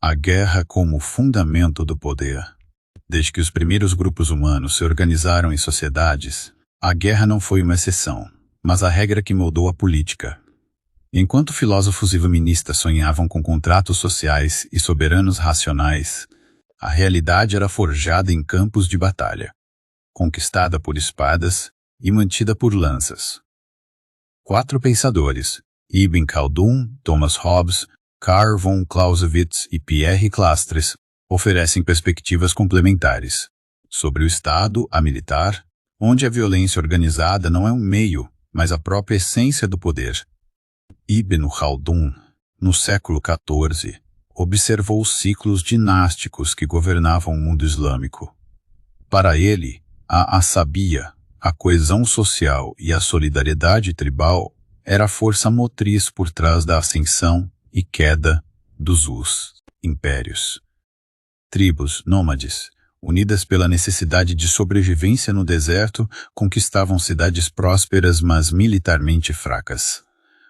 A guerra como fundamento do poder. Desde que os primeiros grupos humanos se organizaram em sociedades, a guerra não foi uma exceção, mas a regra que moldou a política. Enquanto filósofos iluministas sonhavam com contratos sociais e soberanos racionais, a realidade era forjada em campos de batalha, conquistada por espadas e mantida por lanças. 4 pensadores, Ibn Khaldun, Thomas Hobbes, Karl von Clausewitz e Pierre Clastres, oferecem perspectivas complementares sobre o Estado a militar, onde a violência organizada não é um meio, mas a própria essência do poder. Ibn Khaldun, no século XIV, observou os ciclos dinásticos que governavam o mundo islâmico. Para ele, a asabia, a coesão social e a solidariedade tribal era a força motriz por trás da ascensão e queda dos impérios. Tribos nômades, unidas pela necessidade de sobrevivência no deserto, conquistavam cidades prósperas, mas militarmente fracas.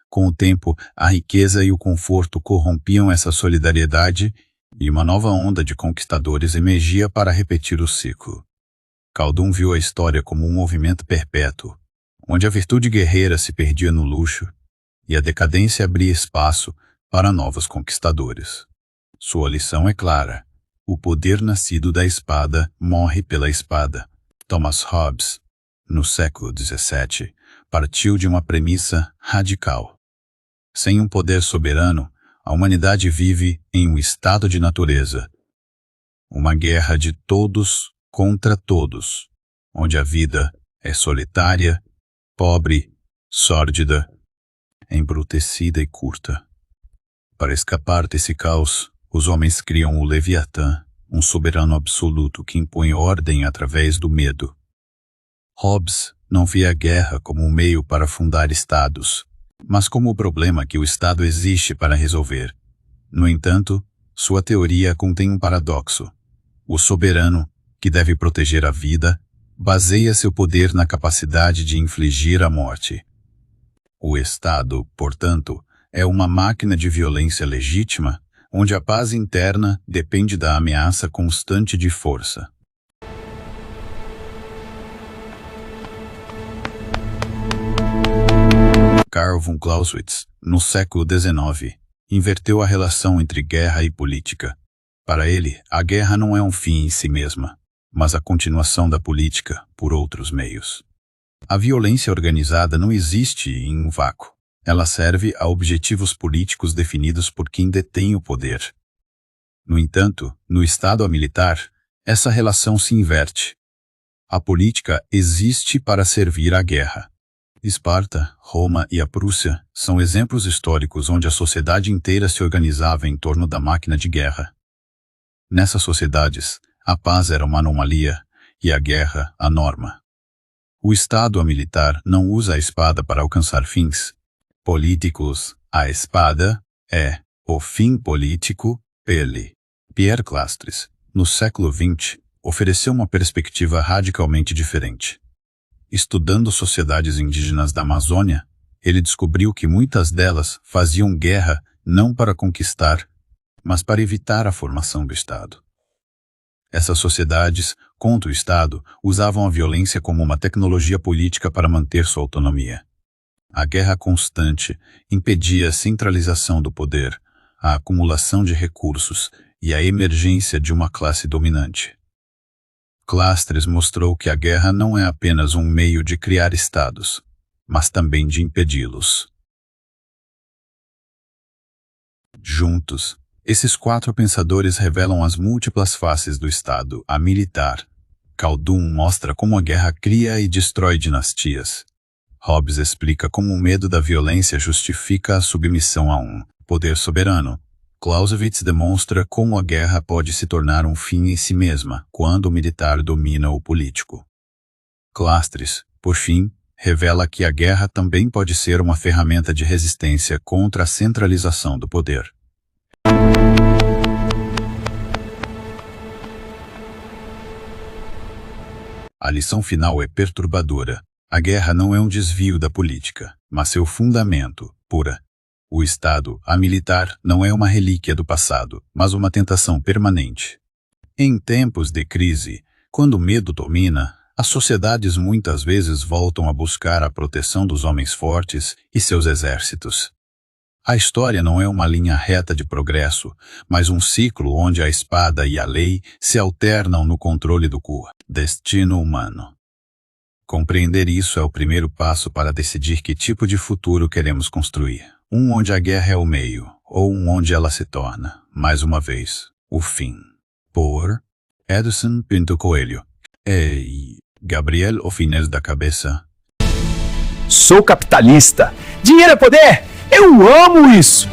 Com o tempo, a riqueza e o conforto corrompiam essa solidariedade e uma nova onda de conquistadores emergia para repetir o ciclo. Khaldun viu a história como um movimento perpétuo, onde a virtude guerreira se perdia no luxo e a decadência abria espaço para novos conquistadores. Sua lição é clara: o poder nascido da espada morre pela espada. Thomas Hobbes, no século XVII, partiu de uma premissa radical. Sem um poder soberano, a humanidade vive em um estado de natureza. Uma guerra de todos contra todos, onde a vida é solitária, pobre, sórdida, embrutecida e curta. Para escapar desse caos, os homens criam o Leviatã, um soberano absoluto que impõe ordem através do medo. Hobbes não via a guerra como um meio para fundar estados, mas como o problema que o Estado existe para resolver. No entanto, sua teoria contém um paradoxo. O soberano, que deve proteger a vida, baseia seu poder na capacidade de infligir a morte. O Estado, portanto, é uma máquina de violência legítima, onde a paz interna depende da ameaça constante de força. Karl von Clausewitz, no século XIX, inverteu a relação entre guerra e política. Para ele, a guerra não é um fim em si mesma, mas a continuação da política por outros meios. A violência organizada não existe em um vácuo. Ela serve a objetivos políticos definidos por quem detém o poder. No entanto, no Estado militar, essa relação se inverte. A política existe para servir à guerra. Esparta, Roma e a Prússia são exemplos históricos onde a sociedade inteira se organizava em torno da máquina de guerra. Nessas sociedades, a paz era uma anomalia e a guerra a norma. O Estado militar não usa a espada para alcançar fins políticos. A espada é o fim político. Pierre Clastres, no século XX, ofereceu uma perspectiva radicalmente diferente. Estudando sociedades indígenas da Amazônia, ele descobriu que muitas delas faziam guerra não para conquistar, mas para evitar a formação do Estado. Essas sociedades, contra o Estado, usavam a violência como uma tecnologia política para manter sua autonomia. A guerra constante impedia a centralização do poder, a acumulação de recursos e a emergência de uma classe dominante. Clastres mostrou que a guerra não é apenas um meio de criar estados, mas também de impedi-los. Juntos, esses 4 pensadores revelam as múltiplas faces do Estado militar. Khaldun mostra como a guerra cria e destrói dinastias. Hobbes explica como o medo da violência justifica a submissão a um poder soberano. Clausewitz demonstra como a guerra pode se tornar um fim em si mesma quando o militar domina o político. Clastres, por fim, revela que a guerra também pode ser uma ferramenta de resistência contra a centralização do poder. A lição final é perturbadora. A guerra não é um desvio da política, mas seu fundamento, pura. O Estado, a militar, não é uma relíquia do passado, mas uma tentação permanente. Em tempos de crise, quando o medo domina, as sociedades muitas vezes voltam a buscar a proteção dos homens fortes e seus exércitos. A história não é uma linha reta de progresso, mas um ciclo onde a espada e a lei se alternam no controle do destino humano. Compreender isso é o primeiro passo para decidir que tipo de futuro queremos construir. Um onde a guerra é o meio, ou um onde ela se torna, mais uma vez, o fim. Por Edson Pinto Coelho. Ei, Gabriel Ofinez da Cabeça. Sou capitalista. Dinheiro é poder. Eu amo isso.